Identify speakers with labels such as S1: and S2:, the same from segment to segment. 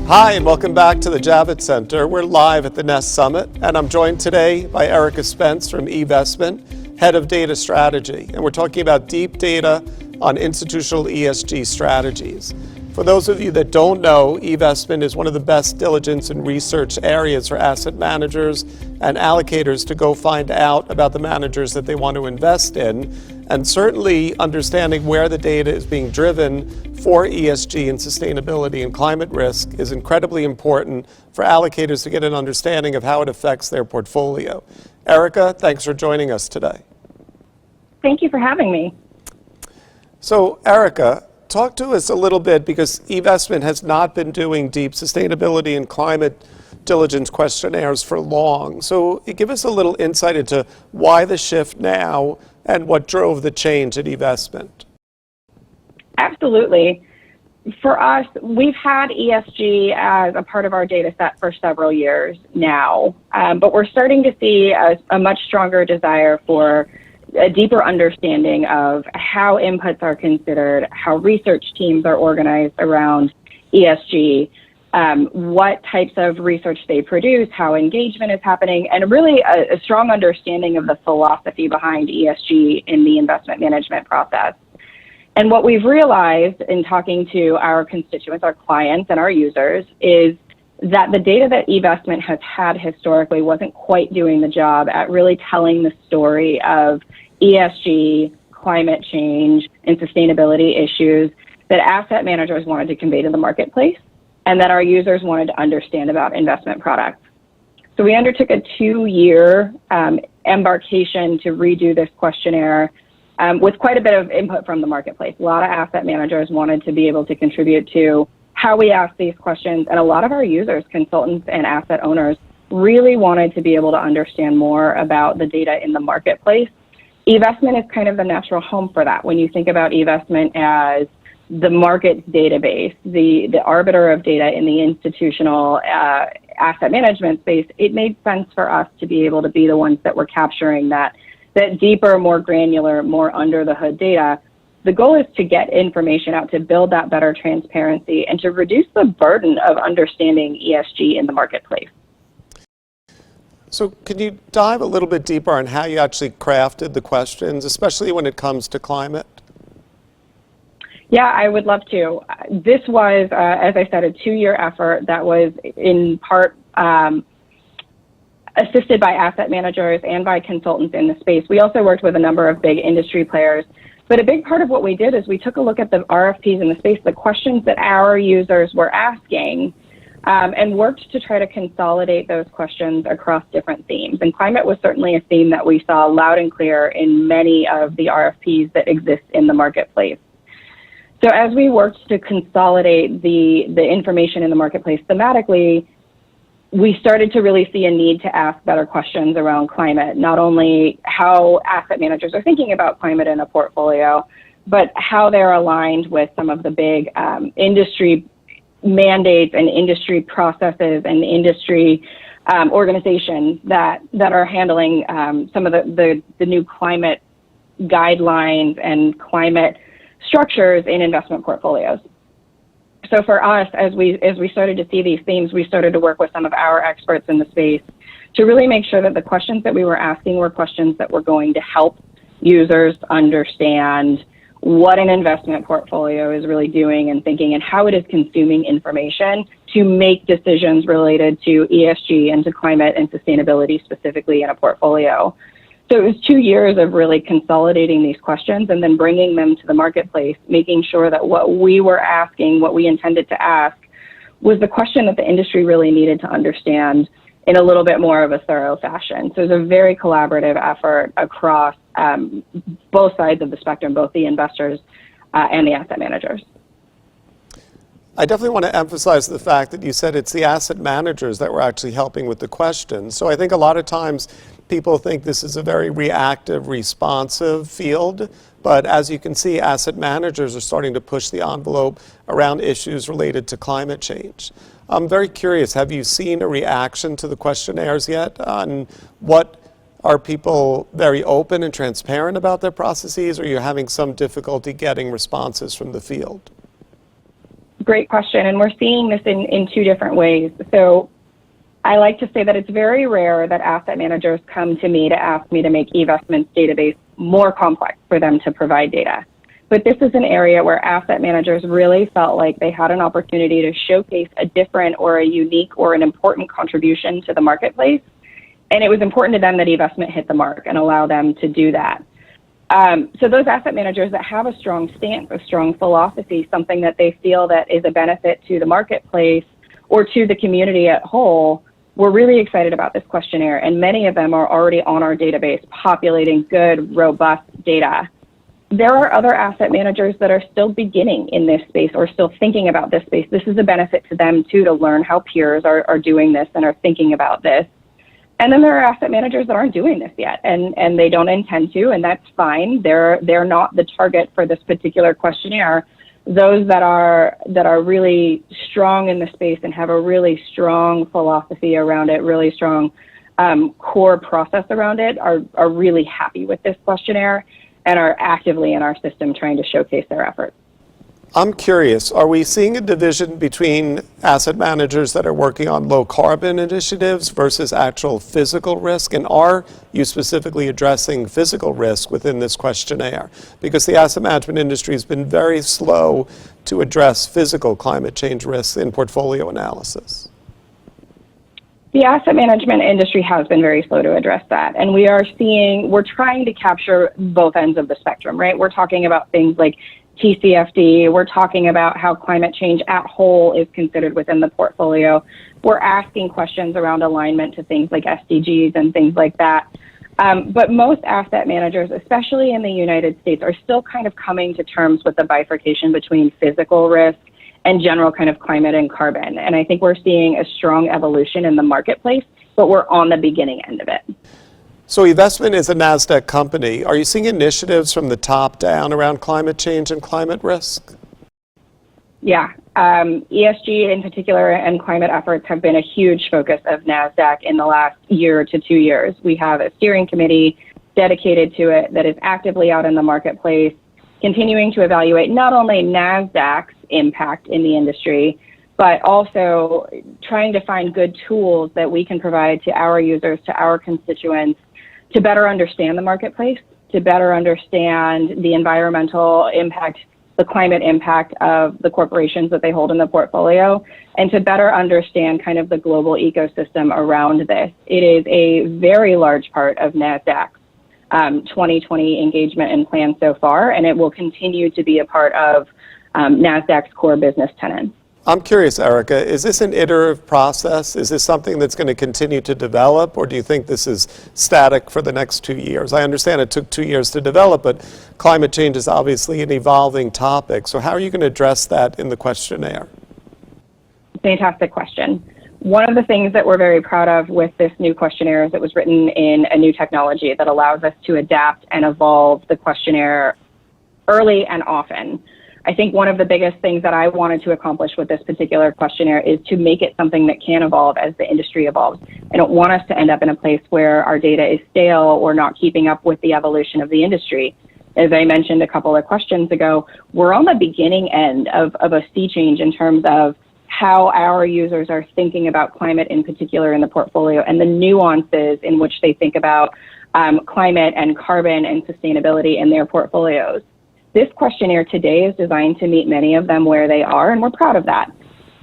S1: Hi, and welcome back to the Javits Center. We're live at the Nest Summit, and I'm joined today by Erika Spence from eVestment, Head of Data Strategy. And we're talking about deep data on institutional ESG strategies. For those of you that don't know, eVestment is one of the best diligence and research areas for asset managers and allocators to go find out about the managers that they want to invest in. And certainly understanding where the data is being driven for ESG and sustainability and climate risk is incredibly important for allocators to get an understanding of how it affects their portfolio. Erika, thanks for joining us today.
S2: Thank you for having me.
S1: So, Erika, talk to us a little bit, because eVestment has not been doing deep sustainability and climate diligence questionnaires for long. So give us a little insight into why the shift now and what drove the change at eVestment.
S2: Absolutely. For us, we've had ESG as a part of our data set for several years now, but we're starting to see a much stronger desire for a deeper understanding of how inputs are considered, how research teams are organized around ESG, what types of research they produce, how engagement is happening, and really a strong understanding of the philosophy behind ESG in the investment management process. And what we've realized in talking to our constituents, our clients and our users, is that the data that eVestment has had historically wasn't quite doing the job at really telling the story of ESG, climate change, and sustainability issues that asset managers wanted to convey to the marketplace and that our users wanted to understand about investment products. So we undertook a 2-year embarkation to redo this questionnaire with quite a bit of input from the marketplace. A lot of asset managers wanted to be able to contribute to how we ask these questions, and a lot of our users, consultants and asset owners, really wanted to be able to understand more about the data in the marketplace. eVestment is kind of the natural home for that. When you think about eVestment as the market's database, the arbiter of data in the institutional asset management space, it made sense for us to be able to be the ones that were capturing that deeper, more granular, more under the hood data. The goal is to get information out, to build that better transparency, and to reduce the burden of understanding ESG in the marketplace.
S1: So can you dive a little bit deeper on how you actually crafted the questions, especially when it comes to climate?
S2: Yeah, I would love to. This was, as I said, a 2-year effort that was in part assisted by asset managers and by consultants in the space. We also worked with a number of big industry players. But a big part of what we did is we took a look at the RFPs in the space, the questions that our users were asking, and worked to try to consolidate those questions across different themes. And climate was certainly a theme that we saw loud and clear in many of the RFPs that exist in the marketplace. So as we worked to consolidate the information in the marketplace thematically, we started to really see a need to ask better questions around climate, not only how asset managers are thinking about climate in a portfolio, but how they're aligned with some of the big industry mandates and industry processes and industry organizations that are handling some of the new climate guidelines and climate structures in investment portfolios. So for us, as we started to see these themes, we started to work with some of our experts in the space to really make sure that the questions that we were asking were questions that were going to help users understand what an investment portfolio is really doing and thinking, and how it is consuming information to make decisions related to ESG and to climate and sustainability specifically in a portfolio. So it was 2 years of really consolidating these questions and then bringing them to the marketplace, making sure that what we were asking, what we intended to ask, was the question that the industry really needed to understand in a little bit more of a thorough fashion. So it was a very collaborative effort across both sides of the spectrum, both the investors and the asset managers.
S1: I definitely want to emphasize the fact that you said it's the asset managers that were actually helping with the questions. So I think a lot of times people think this is a very reactive, responsive field, but as you can see, asset managers are starting to push the envelope around issues related to climate change. I'm very curious, have you seen a reaction to the questionnaires yet? On what, are people very open and transparent about their processes, or are you having some difficulty getting responses from the field?
S2: Great question. And we're seeing this in two different ways. So I like to say that it's very rare that asset managers come to me to ask me to make eVestment's database more complex for them to provide data. But this is an area where asset managers really felt like they had an opportunity to showcase a different or a unique or an important contribution to the marketplace. And it was important to them that eVestment hit the mark and allow them to do that. So those asset managers that have a strong stance, a strong philosophy, something that they feel that is a benefit to the marketplace or to the community at whole, we're really excited about this questionnaire. And many of them are already on our database, populating good, robust data. There are other asset managers that are still beginning in this space or still thinking about this space. This is a benefit to them too, to learn how peers are doing this and are thinking about this. And then there are asset managers that aren't doing this yet, and they don't intend to, and that's fine. They're not the target for this particular questionnaire. Those that are really strong in the space and have a really strong philosophy around it, really strong core process around it, are really happy with this questionnaire and are actively in our system trying to showcase their efforts.
S1: I'm curious, are we seeing a division between asset managers that are working on low carbon initiatives versus actual physical risk? And are you specifically addressing physical risk within this questionnaire? Because the asset management industry has been very slow to address physical climate change risks in portfolio analysis.
S2: The asset management industry has been very slow to address that. And we're trying to capture both ends of the spectrum, right? We're talking about things like TCFD. We're talking about how climate change at whole is considered within the portfolio. We're asking questions around alignment to things like SDGs and things like that. But most asset managers, especially in the United States, are still kind of coming to terms with the bifurcation between physical risk and general kind of climate and carbon. And I think we're seeing a strong evolution in the marketplace, but we're on the beginning end of it.
S1: So eVestment is a NASDAQ company. Are you seeing initiatives from the top down around climate change and climate risk?
S2: Yeah, ESG in particular and climate efforts have been a huge focus of NASDAQ in the last year to 2 years. We have a steering committee dedicated to it that is actively out in the marketplace, continuing to evaluate not only NASDAQ's impact in the industry, but also trying to find good tools that we can provide to our users, to our constituents, to better understand the marketplace, to better understand the environmental impact, the climate impact of the corporations that they hold in the portfolio, and to better understand kind of the global ecosystem around this. It is a very large part of NASDAQ's 2020 engagement and plan so far, and it will continue to be a part of NASDAQ's core business tenets.
S1: I'm curious, Erika, is this an iterative process? Is this something that's going to continue to develop, or do you think this is static for the next 2 years? I understand it took 2 years to develop, but climate change is obviously an evolving topic. So how are you going to address that in the questionnaire?
S2: Fantastic question. One of the things that we're very proud of with this new questionnaire is it was written in a new technology that allows us to adapt and evolve the questionnaire early and often. I think one of the biggest things that I wanted to accomplish with this particular questionnaire is to make it something that can evolve as the industry evolves. I don't want us to end up in a place where our data is stale or not keeping up with the evolution of the industry. As I mentioned a couple of questions ago, we're on the beginning end of a sea change in terms of how our users are thinking about climate in particular in the portfolio and the nuances in which they think about climate and carbon and sustainability in their portfolios. This questionnaire today is designed to meet many of them where they are, and we're proud of that.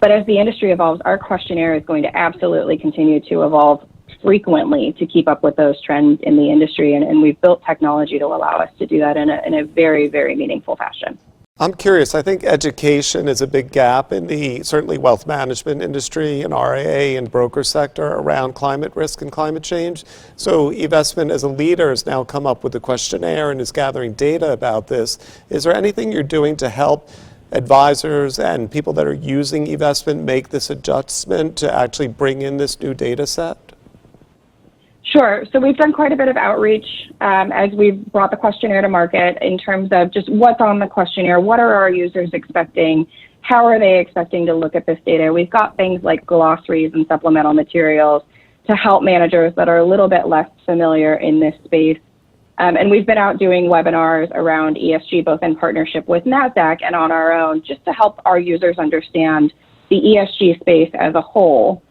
S2: But as the industry evolves, our questionnaire is going to absolutely continue to evolve frequently to keep up with those trends in the industry, and we've built technology to allow us to do that in a very, very meaningful fashion.
S1: I'm curious, I think education is a big gap in the certainly wealth management industry and RIA and broker sector around climate risk and climate change. So eVestment as a leader has now come up with a questionnaire and is gathering data about this. Is there anything you're doing to help advisors and people that are using eVestment make this adjustment to actually bring in this new data set?
S2: Sure. So we've done quite a bit of outreach as we've brought the questionnaire to market in terms of just what's on the questionnaire, what are our users expecting, how are they expecting to look at this data. We've got things like glossaries and supplemental materials to help managers that are a little bit less familiar in this space And we've been out doing webinars around ESG, both in partnership with NASDAQ and on our own, just to help our users understand the ESG space as a whole.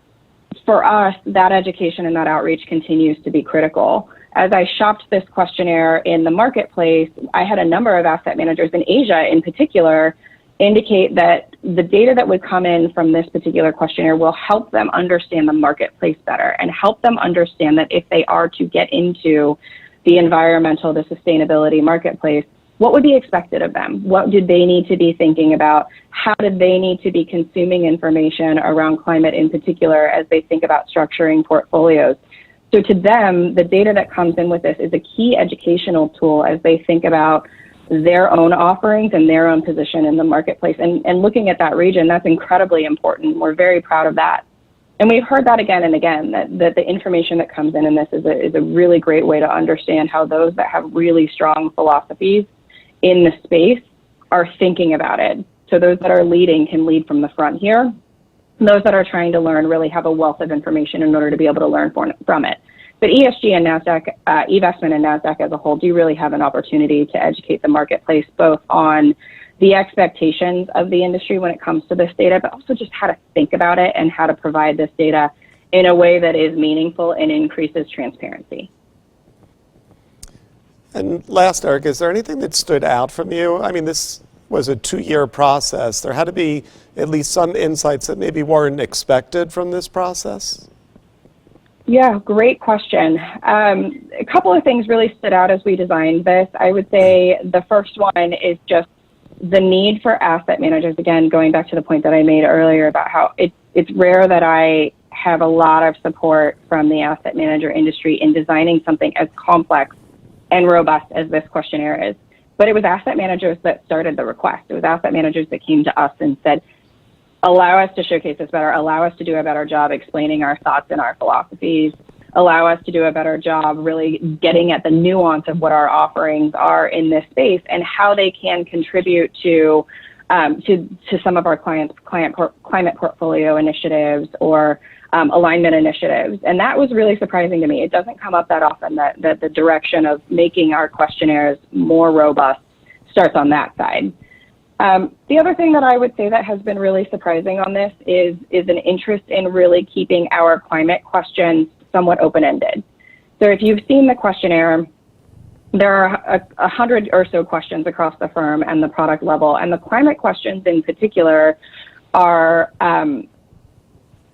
S2: For us, that education and that outreach continues to be critical. As I shopped this questionnaire in the marketplace, I had a number of asset managers in Asia in particular indicate that the data that would come in from this particular questionnaire will help them understand the marketplace better and help them understand that if they are to get into the environmental, the sustainability marketplace, what would be expected of them? What did they need to be thinking about? How did they need to be consuming information around climate in particular as they think about structuring portfolios? So to them, the data that comes in with this is a key educational tool as they think about their own offerings and their own position in the marketplace. And looking at that region, that's incredibly important. We're very proud of that. And we've heard that again and again, that the information that comes in this is a really great way to understand how those that have really strong philosophies in the space are thinking about it. So those that are leading can lead from the front here. Those that are trying to learn really have a wealth of information in order to be able to learn from it. But ESG and NASDAQ, eVestment and NASDAQ as a whole do really have an opportunity to educate the marketplace both on the expectations of the industry when it comes to this data, but also just how to think about it and how to provide this data in a way that is meaningful and increases transparency.
S1: And last, Eric, is there anything that stood out from you? I mean, this was a 2-year process. There had to be at least some insights that maybe weren't expected from this process.
S2: Yeah, great question. A couple of things really stood out as we designed this. I would say the first one is just the need for asset managers, again, going back to the point that I made earlier about how it's rare that I have a lot of support from the asset manager industry in designing something as complex and robust as this questionnaire is. But it was asset managers that started the request. It was asset managers that came to us and said, allow us to showcase this better, allow us to do a better job explaining our thoughts and our philosophies, allow us to do a better job really getting at the nuance of what our offerings are in this space and how they can contribute to some of our clients' climate portfolio initiatives or alignment initiatives. And that was really surprising to me. It doesn't come up that often that the direction of making our questionnaires more robust starts on that side. The other thing that I would say that has been really surprising on this is an interest in really keeping our climate questions somewhat open-ended. So if you've seen the questionnaire, there are 100 or so questions across the firm and the product level, and the climate questions in particular are,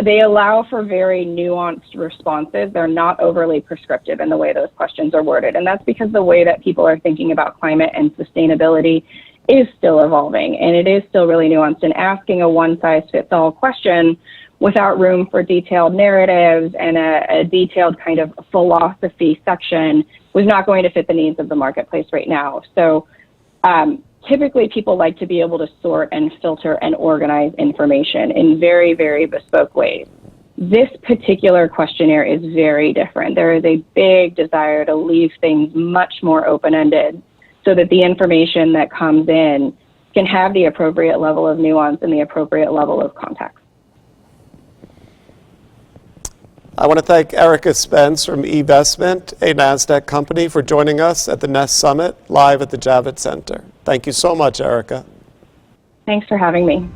S2: they allow for very nuanced responses. They're not overly prescriptive in the way those questions are worded, and that's because the way that people are thinking about climate and sustainability is still evolving, and it is still really nuanced, and asking a one-size-fits-all question without room for detailed narratives and a detailed kind of philosophy section was not going to fit the needs of the marketplace right now. So typically people like to be able to sort and filter and organize information in very, very bespoke ways. This particular questionnaire is very different. There is a big desire to leave things much more open-ended so that the information that comes in can have the appropriate level of nuance and the appropriate level of context.
S1: I want to thank Erika Spence from eVestment, a NASDAQ company, for joining us at the Nest Summit live at the Javits Center. Thank you so much, Erika.
S2: Thanks for having me.